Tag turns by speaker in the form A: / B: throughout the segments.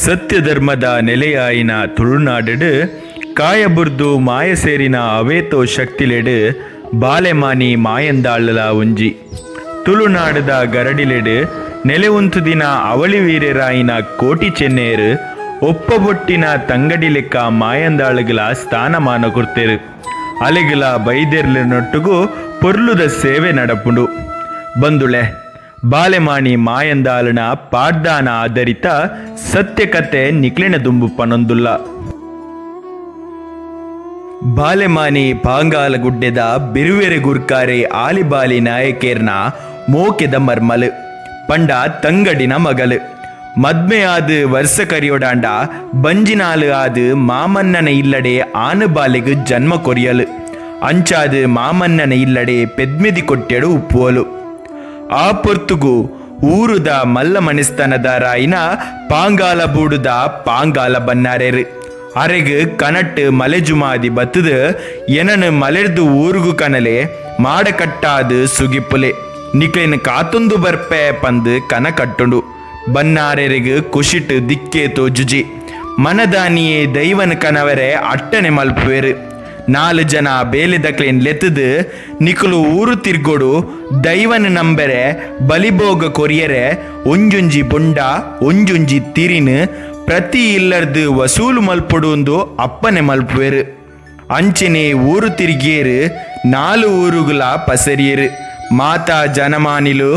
A: ಸತ್ಯಧರ್ಮದ ನೆಲೆಯಾಯಿನ ತುಳುನಾಡು ಕಾಯಬುರ್ದು ಮಾಯ ಸೇರಿನ ಅವೇತೋ ಶಕ್ತಿಲೆಡು ಬಾಲೆಮಾನಿ ಮಾಯಂದಾಳಲ ಒಂಜಿ ತುಳುನಾಡದ ಗರಡಿಲೆಡು ನೆಲೆ ಉಂತು ದಿನ ಅವಳಿ ವೀರ್ಯರಾಯಿನ ಕೋಟಿ ಚೆನ್ನೇರು ಒಪ್ಪಬೊಟ್ಟಿನ ತಂಗಡಿ ಲೆಕ್ಕ ಮಾಯಂದಾಳುಗಳ ಸ್ಥಾನಮಾನ ಕೊಡ್ತೇರು ಅಲೆಗಳ ಬೈದೆರ್ಲಿನೊಟ್ಟಿಗೂ ಪೊರ್ಲುದ ಸೇವೆ ನಡಪುಂಡು ಬಂದುಳೆ ಬಾಲೆಮಾನಿ ಮಾಯಂದಾಲನ ಪಾಡ್ದಾನ ಆಧರಿತ ಸತ್ಯಕತೆ ನಿಕ್ಲಿನ ದುಂಬು ಪನೊಂದುಲ್ಲ ಬಾಲೆಮಾನಿ ಪಾಂಗಾಲಗುಡ್ಡೆದ ಬಿರುವೆರೆ ಗುರ್ಕಾರೆ ಆಲಿಬಾಲಿ ನಾಯಕೇರ್ನ ಮೋಕೆದ ಮರ್ಮಲು ಪಂಡ ತಂಗಡಿನ ಮಗಲು ಮದ್ಮೆ ಆದು ವರ್ಷ ಕರಿಯೋಡಾಂಡ ಬಂಜಿನಾಲು ಆದು ಮಾಮನ್ನನ ಇಲ್ಲಡೆ ಆನುಬಾಲೆಗು ಜನ್ಮ ಕೊರಿಯಲು ಅಂಚಾದು ಮಾಮನ್ನನ ಇಲ್ಲಡೆ ಪೆದ್ಮೆದಿ ಕೊಟ್ಟೆಡು ಉಪ್ಪುವಲು ಆ ಪೊರ್ತುಗು ಊರುದ ಮಲ್ಲ ಮನಿಸ್ತನದ ರಾಯಿನ ಪಾಂಗಾಲ ಬೂಡುದ ಪಾಂಗಾಲ ಬನ್ನಾರೆರು ಅರೆಗು ಕನಟ್ಟು ಮಲೆಜುಮಾದಿ ಬತ್ತದು ಎನನು ಮಲೆರ್ದು ಊರುಗು ಕನಲೆ ಮಾಡಕಟ್ಟಾದು ಸುಗಿಪ್ಪುಲೆ ನಿಕ್ಲಿನ ಕಾತೊಂದು ಬರ್ಪೆ ಪಂದು ಕನ ಕಟ್ಟುಂಡು ಬನ್ನಾರೆರಿಗು ಕುಶಿಟ್ ದಿಕ್ಕೆ ತೋಜುಜಿ ಮನದಾನಿಯೇ ದೈವನ ಕನವರೆ ಅಟ್ಟನೆ ಮಲ್ಪುವೆರು 4 ಜನ ಬೇಲೆದಕ್ಲೇನ್ ಲೆತ್ತದು ನಿಕಲು ಊರು ತಿರ್ಗೋಡು ದೈವನ ನಂಬೆರೆ ಬಲಿಭೋಗ ಕೊರಿಯರೆ ಒಂಜುಂಜಿ ಬೊಂಡ ಒಂಜುಂಜಿ ತಿರಿನ್ ಪ್ರತಿ ಇಲ್ಲರ್ದು ವಸೂಲು ಮಲ್ಪೊಡು ಅಪ್ಪನೆ ಮಲ್ಪುವೆರು ಅಂಚೆನೆ ಊರು ತಿರುಗಿಯರು 4 ಊರುಗಳ ಪಸರಿಯರು ಮಾತಾ ಜನಮಾನಿಲು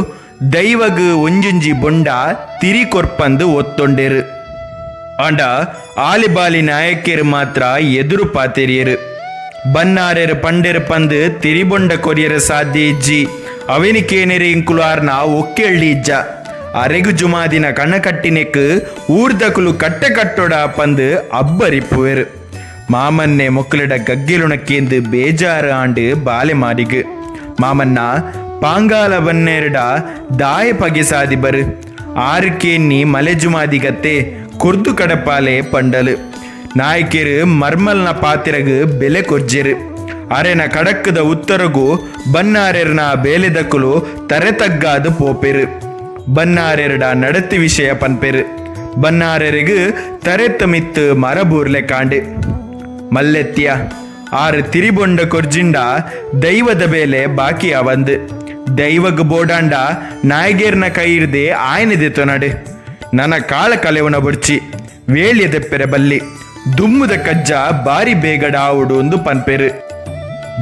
A: ದೈವಗು ಒಂಜುಂಜಿ ಬೊಂಡ ತಿರಿ ಕೊರ್ಪಂದು ಒತ್ತೊಂಡೆರು ಆಂಡ ಆಲಿಬಾಲಿ ನಾಯಕಿಯರು ಮಾತ್ರ ಎದುರು ಪಾತೆರಿಯರು ಬನ್ನಾರೆರು ಪಂಡೆರು ಪಂದು ತಿರಿಬೊಂಡ ಕೊರಿಯರ ಸಾಧ್ಯ ಇಜ್ಜಿ ಅವೆನಿಕೇನೆರೆ ಇಂಕುಲಾರ್ನ ಒಕ್ಕೆಳ್ಳಿ ಇಜ್ಜ ಅರೆಗು ಜುಮಾದಿನ ಕಣ್ಣಕಟ್ಟಿನೆಕ್ ಊರ್ದಕುಲು ಕಟ್ಟೆ ಕಟ್ಟೋಡ ಪಂದು ಅಬ್ಬರಿಪ್ಪುವೆರು ಮಾಮನ್ನೆ ಮೊಕ್ಕಲಿಡ ಗಗ್ಗಿಲುಣಕ್ಕೇಂದು ಬೇಜಾರು ಆಂಡು ಬಾಲೆ ಮಾರಿಗು ಮಾಮನ್ನ ಪಾಂಗಾಲ ಬನ್ನೆರಡ ದಾಯ ಪಗೆ ಸಾದಿ ಬರು ಆರುಕೇನ್ನಿ ಮಲೆ ಜುಮಾದಿಗತ್ತೆ ಕುರ್ದು ಕಡಪಾಲೆ ಪಂಡಲು ನಾಯಕಿರು ಮರ್ಮಲ್ನ ಪಾತಿರಗು ಬೆಲೆ ಕೊರ್ಜೆರು ಅರೆನ ಕಡಕ್ಕದ ಉತ್ತರಗೂ ಬನ್ನಾರೆರ್ನ ಬೇಲೆದಕ್ಕಲು ತರೆತಗ್ಗಾದು ಪೋಪೆರು ಬನ್ನಾರೆರಡ ನಡತಿ ವಿಷಯ ಪನ್ಪೆರು ಬನ್ನಾರೆರಿಗು ತರೆತ ಮಿತ್ತು ಮರಬೂರ್ಲೆ ಕಾಂಡು ಮಲ್ಲೆತ್ತಿಯ 6 ತಿರಿಬೊಂಡ ಕೊರ್ಜಿಂಡ ದೈವದ ಬೇಲೆ ಬಾಕಿ ಅವಂದು ದೈವಗ್ ಬೋಡಾಂಡ ನಾಯಗೇರ್ನ ಕೈ ಹಿಡ್ದೆ ಆಯ್ನದೆ ತೊನಡು ನನ್ನ ಕಾಳ ಕಲೆವನ ಬುಡ್ಚಿ ವೇಳ್ಯದೆಪ್ಪೆರೆ ಬಲ್ಲಿ ದುಮ್ಮುದ ಕಜ್ಜ ಬಾರಿ ಬೇಗಡ ಆವುಡು ಒಂದು ಪನ್ಪೆರು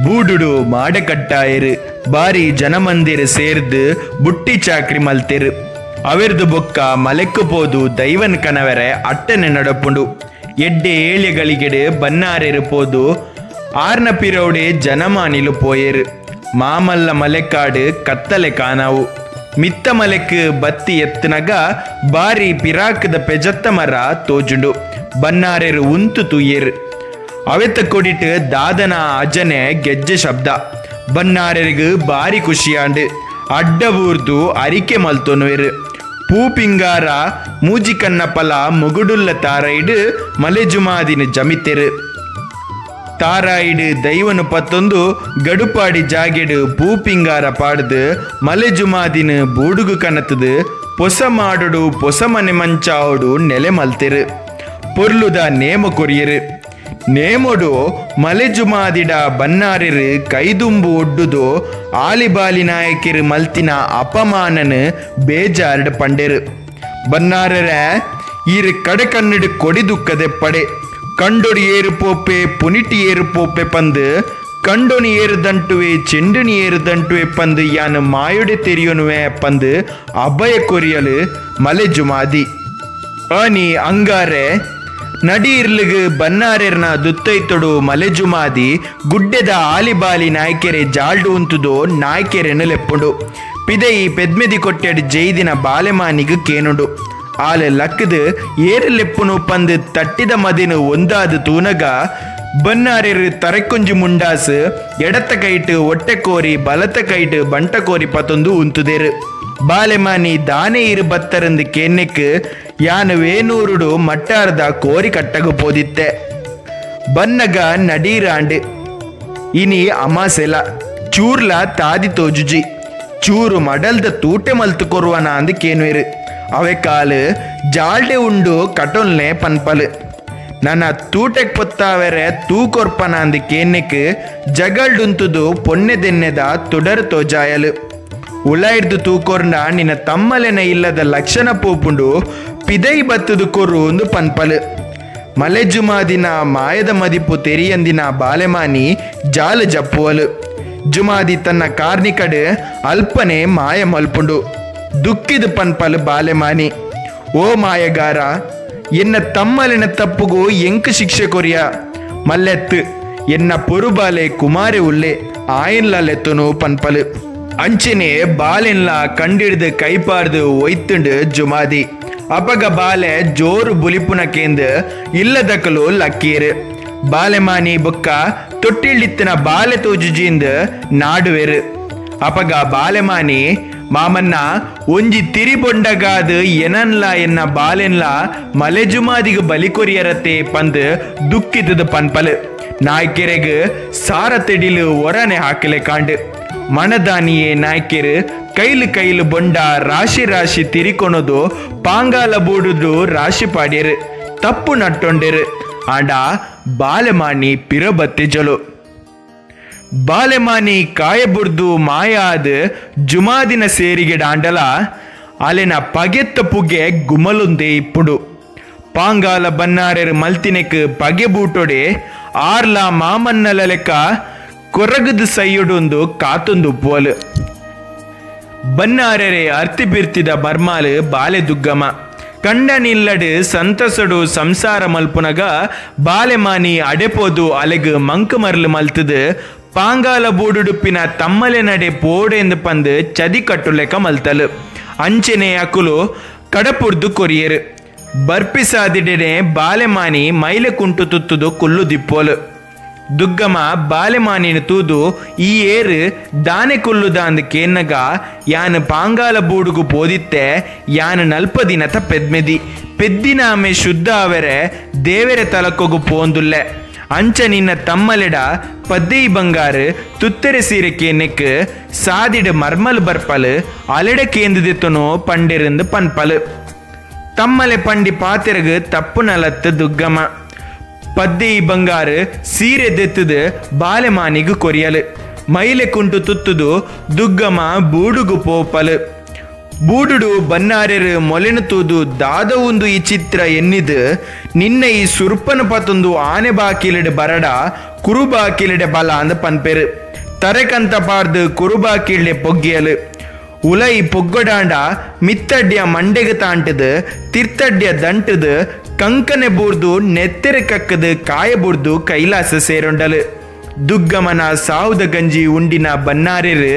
A: ಬೂಡುಡು ಮಾಡಕಟ್ಟಾಯರು ಬಾರಿ ಜನಮಂದಿರ ಸೇರ್ದು ಬುಟ್ಟಿ ಚಾಕ್ರಿ ಮಲ್ತೆರು ಅವೆರ್ದು ಬೊಕ್ಕ ಮಲೆಕ್ಕು ಪೋದು ದೈವನ್ ಕನವರೆ ಅಟ್ಟನೆ ನಡಪುಂಡು ಎಡ್ಡೆ ಏಳ್ಯಗಳಿಗೆಡೆ ಬನ್ನಾರೆರು ಪೋದು ಆರ್ನ ಪಿರೌಡೆ ಜನಮಾನಿಲು ಪೋಯರು ಮಾಮಲ್ಲ ಮಲೆಕಾಡು ಕತ್ತಲೆ ಕಾಣವು ಮಿತ್ತ ಮಲೆಕ್ ಬತ್ತಿ ಎತ್ತನಗ ಬಾರಿ ಪಿರಾಕದ ಪೆಜತ್ತ ಮರ ತೋಜುಂಡು ಬನ್ನಾರೆರು ಉಂತು ತುಯ್ಯರು ಅವೆತ್ತ ಕೊಡಿಟ್ ದಾದನ ಅಜನೆ ಗೆಜ್ಜೆ ಶಬ್ದ ಬನ್ನಾರೆರಿಗು ಬಾರಿ ಖುಷಿಯಾಂಡು ಅಡ್ಡ ಊರ್ದು ಅರಿಕೆ ಮಲ್ತೊನುವೆರು ಪೂಪಿಂಗಾರ ಮೂಜಿಕನ್ನ ಪಲ ಮುಗುಡುಲ್ಲ ತಾರೈಡು ಮಲೆಜುಮಾದಿನ ಜಮಿತೆರು ತಾರಾಯಿಡು ದೈವನು ಪತ್ತೊಂದು ಗಡುಪಾಡಿ ಜಾಗೆಡು ಪೂಪಿಂಗಾರ ಪಾಡ್ದು ಮಲೆಜುಮಾದಿನ ಬೂಡುಗು ಕನತದು ಪೊಸ ಮಾಡುಡು ಪೊಸ ಮನೆ ಮಂಚಾವುಡು ನೆಲೆ ಮಲ್ತೆರು ಪೊರ್ಲುದ ನೇಮ ಕೊರಿಯರು ನೇಮೊಡು ಮಲೆಜುಮಾದಿಡ ಬನ್ನಾರೆರು ಕೈದುಂಬು ಒಡ್ಡುದು ಆಲಿಬಾಲಿ ನಾಯಕಿರು ಮಲ್ತಿನ ಅಪಮಾನನು ಬೇಜಾರ್ಡ್ ಪಂಡೆರು ಬನ್ನಾರರ ಇರು ಕಡೆಕನ್ನಿಡು ಕೊಡಿದುಕ್ಕದೆ ಪಡೆ ಕಂಡೊಡಿ ಏರು ಪೋಪೆ ಪುನಿಟಿ ಏರು ಪೋಪೆ ಪಂದು ಕಂಡೊನಿ ಏರುದಂಟುವೆ ಚೆಂಡುನಿ ಏರುದಂಟುವೆ ಪಂದು ಯಾನು ಮಾಯುಡೆ ತೆರಿಯೋನುವೆ ಪಂದು ಅಭಯ ಕೊರಿಯಲು ಮಲೆ ಜುಮಾದಿ ಅನಿ ಅಂಗಾರೆ ನಡಿ ಇರ್ಲಿಗು ಬನ್ನಾರೆರ್ನ ದುತ್ತೈತೊಡು ಮಲೆ ಜುಮಾದಿ ಗುಡ್ಡೆದ ಆಲಿಬಾಲಿ ನಾಯ್ಕೆರೆ ಜಾಲ್ಡು ಉಂತುದೋ ನಾಯ್ಕೆರೆನು ಲೆಪ್ಪುಂಡು ಪಿದೈ ಪೆದ್ಮೆದಿ ಕೊಟ್ಟೆಡು ಜೈದಿನ ಬಾಲೆಮಾನಿಗು ಕೇನುಂಡು ಆಲೆ ಲಕ್ಕದು ಏರು ಲೆಪ್ಪುನು ಪಂದು ತಟ್ಟಿದ ಮದಿನು ಒಂದಾದು ತೂನಗ ಬನ್ನಾರೆರು ತರಕೊಂಜಿ ಮುಂಡಾಸು ಎಡತ ಕೈಟು ಒಟ್ಟೆ ಕೋರಿ ಬಲತ ಕೈಟು ಬಂಟ ಕೋರಿ ಪತೊಂದು ಉಂತುದೇರು ಬಾಲೆಮಾನಿ ದಾನೆ ಇರು ಬತ್ತರಂದು ಕೆನ್ನೆಕ್ ಯಾನು ವೇನೂರುಡು ಮಟ್ಟಾರದ ಕೋರಿ ಕಟ್ಟಗು ಪೋದಿತ್ತೆ ಬನ್ನಗ ನಡೀರಾಂಡು ಇನಿ ಅಮಾಸೆಲ ಚೂರ್ಲ ತಾದಿ ತೋಜುಜಿ ಚೂರು ಮಡಲ್ದ ತೂಟೆ ಮಲ್ತು ಕೊರುವನ ಅಂದು ಕೇನುವೆರು ಅವೆ ಕಾಲು ಜಾಲ್ಡೆ ಉಂಡು ಕಟೊಲ್ನೆ ಪನ್ಪಲು ನನ್ನ ತೂಟೆಕ್ ಪೊತ್ತಾವೆರೆ ತೂಕೊರ್ಪನ ಅಂದು ಕೇನ್ನೆಕ್ ಜಗಲ್ಡುಂತುದು ಪೊನ್ನೆದೆನ್ನೆದ ತುಡರ್ ತೋಜಾಯಲು ಉಳಾಯಿಡ್ದು ತೂಕೊರ್ನ ನಿನ್ನ ತಮ್ಮಲೆನ ಇಲ್ಲದ ಲಕ್ಷಣ ಪೋಪುಂಡು ಪಿದೈ ಬತ್ತದು ಕೊರು ಒಂದು ಪನ್ಪಲು ಮಲೆ ಜುಮಾದಿನ ಮಾಯದ ಮದಿಪು ತೆರಿಯಂದಿನ ಬಾಲೆಮಾನಿ ಜಾಲು ಜಪ್ಪುವಲು ಜುಮಾದಿ ತನ್ನ ಕಾರ್ನಿಕಡು ಅಲ್ಪನೆ ಮಾಯ ಮಲ್ಪುಂಡು ದುಃಖಿದು ಪನ್ಪಲು ಬಾಲೆಮಾನಿ ಓ ಮಾಯಗಾರ ಎನ್ನ ತಮ್ಮಲಿನ ತಪ್ಪುಗೂ ಎಂಕ್ ಶಿಕ್ಷೆ ಕೊರಿಯ ಮಲ್ಲೆತ್ತು ಎನ್ನ ಪೊರುಬಾಲೆ ಕುಮಾರಿ ಉಲ್ಲೆ ಆಯನ್ಲೆತ್ತನು ಪನ್ಪಲು ಅಂಚೆನೆ ಬಾಲೆನ್ಲ ಕಂಡಿಡ್ದು ಕೈಪಾರ್ದು ಒಯ್ತುಂಡು ಜುಮಾದಿ ಅಪಗ ಬಾಲೆ ಜೋರು ಬುಲಿಪುನ ಕೇಂದು ಇಲ್ಲದಕಲು ಲಕ್ಕೀರು ಬಾಲೆಮಾನಿ ಬೊಕ್ಕ ತೊಟ್ಟಿಳ್ಳಿತ್ತಿನ ಬಾಲೆ ತೋಜುಜಿಂದು ನಾಡುವೆರು ಅಪಗ ಬಾಲೆಮಾನಿ ಮಾಮನ್ನ ಒಂಜಿ ತಿರಿಬೊಂಡಗಾದು ಎನನ್ಲ ಎನ್ನ ಬಾಲೆನ್ಲ ಮಲೆಜುಮಾದಿಗೆ ಬಲಿಕೊರಿಯರತ್ತೆ ಪಂದು ದುಃಖಿತದ ಪನ್ಪಲು ನಾಯ್ಕೆರೆಗೆ ಸಾರ ತೆಡಿಲು ಒರನೆ ಹಾಕಲೆ ಕಾಂಡು ಮಣದಾನಿಯೇ ನಾಯ್ಕೆರು ಕೈಲು ಬೊಂಡ ರಾಶಿ ರಾಶಿ ತಿರಿಕೊಣದು ಪಾಂಗಾಲ ಬೂಡುದು ರಾಶಿ ಪಾಡ್ಯರು ತಪ್ಪು ನಟ್ಟೊಂಡೆರು ಆಂಡ ಬಾಲೆಮಾನಿ ಪಿರಬತ್ತಿಜಲು ಬಾಲೆಮಾನಿ ಕಾಯಬುರ್ದು ಮಾಯಾದ ಜುಮಾದಿನ ಸೇರಿಗೆ ಡಾಂಡಲ ಅಲೆನ ಪಗೆತ್ತ ಪುಗೆ ಗುಮಲುಂದೆ ಇಪ್ಪುಡು ಪಾಂಗಾಲ ಬನ್ನಾರೆರು ಮಲ್ತಿನೆಕ್ ಪಗೆ ಬೂಟೊಡೆ ಆರ್ಲ ಮಾಮನ್ನಲ ಲೆಕ್ಕ ಕೊರಗದು ಸೈಯೊಡೊಂದು ಕಾತೊಂದು ಉಪ್ಪುವಲು ಬನ್ನಾರೆರೆ ಅರ್ತಿ ಬಿರ್ತಿದ ಬರ್ಮಾಲು ಬಾಲೆ ದುಗ್ಗಮ ಕಂಡನಿಲ್ಲಡು ಸಂತಸಡು ಸಂಸಾರ ಮಲ್ಪುನಗ ಬಾಲೆಮಾನಿ ಅಡೆಪೋದು ಅಲೆಗ್ ಮಂಕ ಮರ್ಲು ಮಲ್ತದು ಪಾಂಗಾಲ ಬೂಡುಡುಪಿನ ತಮ್ಮಲೆ ನಡೆ ಪೋಡೆಂದು ಪಂದು ಚದಿ ಕಟ್ಟು ಲೆಕ್ಕ ಮಲ್ತಲು ಅಂಚೆನೆ ಅಕುಲು ಕಡಪುರ್ದು ಕೊರಿಯರು ಬರ್ಪಿಸಾದಿಡೆನೆ ಬಾಲೆಮಾನಿ ಮೈಲೆ ಕುಂಟು ತುತ್ತುದು ಕುಲ್ಲು ದಿಪ್ಪೋಲು ದುಗ್ಗಮ ಬಾಲೆಮಾನಿನ ತೂದು ಈ ಏರು ದಾನೆ ಕುಲ್ಲುದ ಅಂದ್ ಕೇನ್ನಗ ಯಾನು ಪಾಂಗಾಲ ಬೂಡುಗು ಪೋದಿತ್ತೆ ಯಾನು ನಲ್ಪ ದಿನತ ಪೆದ್ದಿನ ಆಮೆ ಶುದ್ಧ ಆವೆರೆ ದೇವೆರೆ ತಲಕ್ಕೊಗು ಪೋಂದುಲ್ಲೆ ಅಂಚ ನಿನ್ನ ತಮ್ಮಲೆಡ ಪದ್ದೈ ಬಂಗಾರು ತುತ್ತೆರೆ ಸೀರೆ ಕೇನೆಕ್ ಸಾದಿಡು ಮರ್ಮಲ್ ಬರ್ಪಲು ಅಲೆಡ ಕೇಂದಿದೆತ್ತನೋ ಪಂಡಿರಂದು ಪನ್ಪಲು ತಮ್ಮಲೆ ಪಂಡಿ ಪಾತೆರಗು ತಪ್ಪು ನಲತ್ತು ದುಗ್ಗಮ ಪದ್ದೈ ಬಂಗಾರು ಸೀರೆ ದೆತ್ತದು ಬಾಲೆಮಾನಿಗು ಕೊರಿಯಲು ಮೈಲೆ ಕುಂಟು ತುತ್ತುದು ದುಗ್ಗಮ ಬೂಡುಗು ಪೋಪಲು ಬೂಡುಡು ಬನ್ನಾರೆರು ಮೊಲೆನು ತೂದು ದಾದ ಒಂದು ಈ ಚಿತ್ರ ಎನ್ನಿದು ನಿನ್ನ ಈ ಸುರ್ಪನ ಪತ್ತೊಂದು ಆನೆ ಬಾಕಿಲಿಡೆ ಬರಡ ಕುರುಬಾಕಿಲಿಡೆ ಬಲ ಅಂದ ಪನ್ಪೆರು ತರೆಕಂತ ಪಾರ್ದು ಕುರುಬಾಕಿಲ್ಡೆ ಪೊಗ್ಗಿಯಲು ಉಲೈ ಪೊಗ್ಗೊಡಾಂಡ ಮಿತ್ತಡ್ಯ ಮಂಡೆಗೆ ತಾಂಟದು ತಿರ್ತಡ್ಯ ದಂಟದು ಕಂಕನೆ ಬೂರ್ದು ನೆತ್ತೆರೆ ಕಕ್ಕದು ಕಾಯ ಬೂರ್ದು ಕೈಲಾಸ ಸೇರೊಂಡಲು ದುಗ್ಗಮನ ಸಾವುದ ಗಂಜಿ ಉಂಡಿನ ಬನ್ನಾರೆರು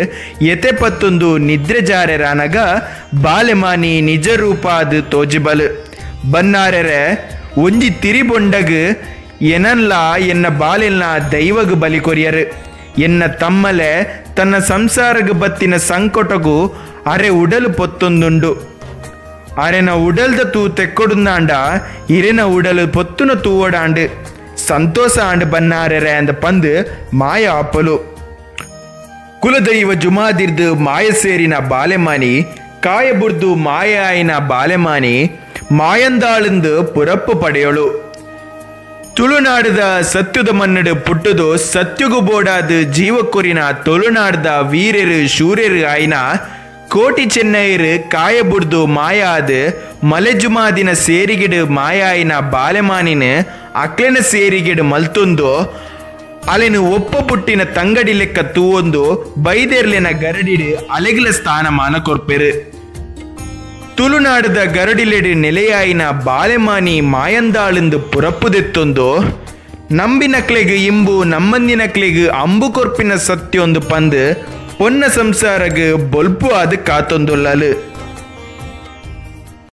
A: ಎತೆ ಪತ್ತೊಂದು ನಿದ್ರೆ ಜಾರೆರಾನಗ ಬಾಲೆಮಾನಿ ನಿಜ ರೂಪ ಅದು ತೋಜಿಬಲು ಬನ್ನಾರೆರೆ ಒಂಜಿ ತಿರಿಬೊಂಡಗು ಎನನ್ಲ ಎನ್ನ ಬಾಲೆಲ್ನ ದೈವಗು ಬಲಿ ಕೊರಿಯರು ಎನ್ನ ತಮ್ಮಲೆ ತನ್ನ ಸಂಸಾರಗು ಬತ್ತಿನ ಸಂಕಟಗೂ ಅರೆ ಉಡಲು ಪೊತ್ತೊಂದುಂಡು ಅರೆನ ಉಡಲ್ದ ತೂ ತೆಕ್ಕೊಡುಂದಾಂಡ ಇರೆನ ಉಡಲು ಪೊತ್ತುನ ತೂವಡಾಂಡು ಸಂತೋಷ ಆಂಡ್ ಬನ್ನಾರೆರೆ ಅಂದ ಪಂದು ಮಾಯ ಆಪಲು ಕುಲದೈವ ಜುಮಾದಿರ್ದು ಮಾಯ ಸೇರಿನ ಬಾಲೆಮಾನಿ ಕಾಯಬುರ್ದು ಮಾಯ ಆಯಿನ ಬಾಲೆಮಾನಿ ಮಾಯಂದಾಳಂದು ಪುರಪ್ಪು ಪಡೆಯಳು ತುಳುನಾಡದ ಸತ್ಯುದ ಮನ್ನಡು ಪುಟ್ಟದು ಸತ್ಯುಗು ಬೋಡಾದ ಜೀವಕೊರಿನ ತುಳುನಾಡದ ವೀರರು ಶೂರ್ಯರು ಆಯ್ನ ಕೋಟಿ ಚೆನ್ನೈರು ಕಾಯಬುರ್ದು ಮಾಯಾದ ಮಲೆಜುಮಾದಿನ ಸೇರಿಗಿಡು ಮಾಯಾಯಿನ ಬಾಲೆಮಾನಿನ ಅಕ್ಲೆನ ಸೇರಿಗಿಡು ಮಲ್ತೊಂದು ಅಲೆನು ಒಪ್ಪ ಪುಟ್ಟಿನ ತಂಗಡಿ ಲೆಕ್ಕ ತೂವೊಂದು ಬೈದೆರ್ಲೆನ ಗರಡಿಡು ಅಲೆಗಿಲ ಸ್ಥಾನಮಾನ ಕೊರ್ಪೆರು ತುಳುನಾಡದ ಗರಡಿಲೆಡು ನೆಲೆಯಾಯಿನ ಬಾಲೆಮಾನಿ ಮಾಯಂದಾಳಂದು ಪುರಪ್ಪುದೆತ್ತೊಂದು ನಂಬಿನಕ್ಲೆಗು ಇಂಬು ನಮ್ಮಂದಿನಕ್ಲೆಗು ಅಂಬು ಕೊರ್ಪಿನ ಸತ್ಯೊಂದು ಪಂದು ಪೊನ್ನ ಸಂಸಾರಗು ಬೊಲ್ಪು ಅದು ಕಾತೊಂದುಲ್ಲಲು